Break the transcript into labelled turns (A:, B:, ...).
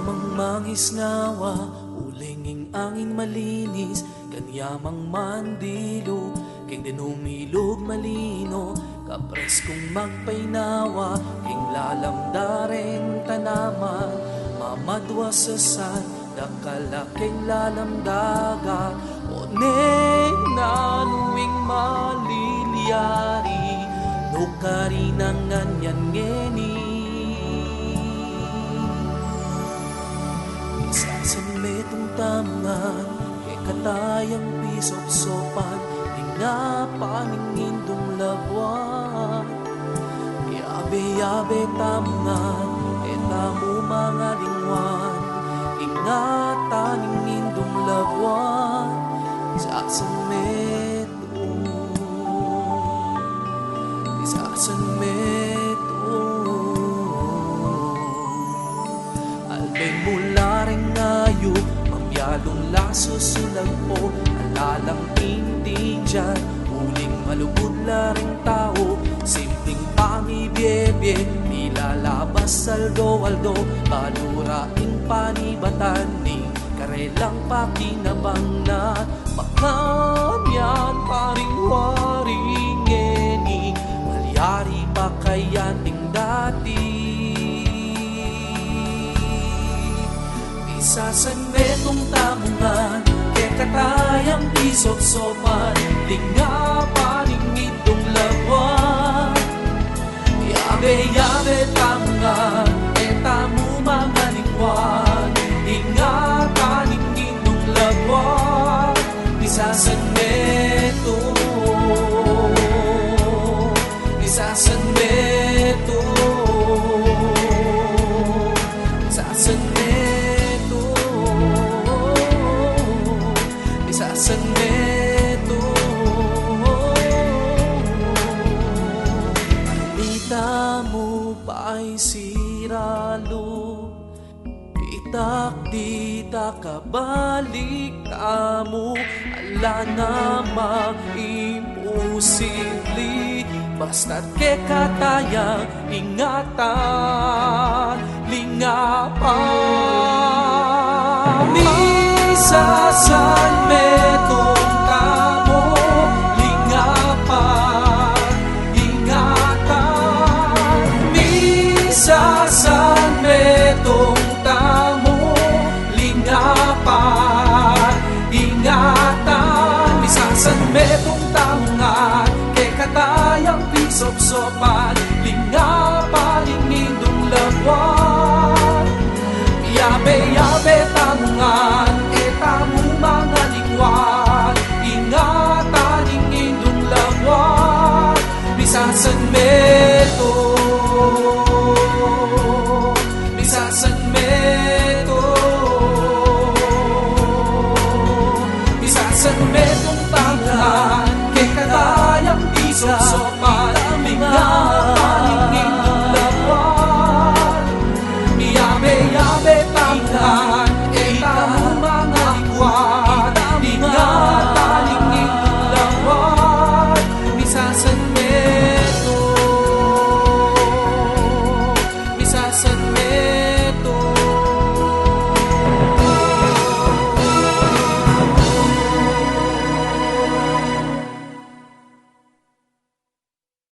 A: Kanyamang mangisnawa, ulinging angin malinis, kanyamang mandilo, king dinumilog malino, kapres kong magpainawa, king lalamdaren tanaman, mamadwa sa san, dakalaking lalamdaga, o nanuwing maliliari, no karinangan yan ngeni. Sa metong tamangan, kay katayang pisop-sopan, di nga paningindong labuan. Yabe-yabe tamangan, etamo mga lingwan, ingatan ingindong labuan. Sa albay mula rin ngayo, mamyalong laso sulag po, alalang tinting dyan, uling malugod la rin tao, simpleng pangibiyebye, nilalabas aldo-aldo, baluraing panibatan, ning karelang pakinabang na, makanyan paring-waring ngeni, malyari pa kayanting dati. Isasan metong tamungan, kay katayang isop-sopan, di nga paningitong labuan. Yabe-yabe tamungan, etamo mga lingwan, di nga paningitong labuan. Isasan metong Alita mo ba'y siralo? Itak di takabalik mo, ala na imposible, basta't ke katayang ingatan, lingapan. Isasan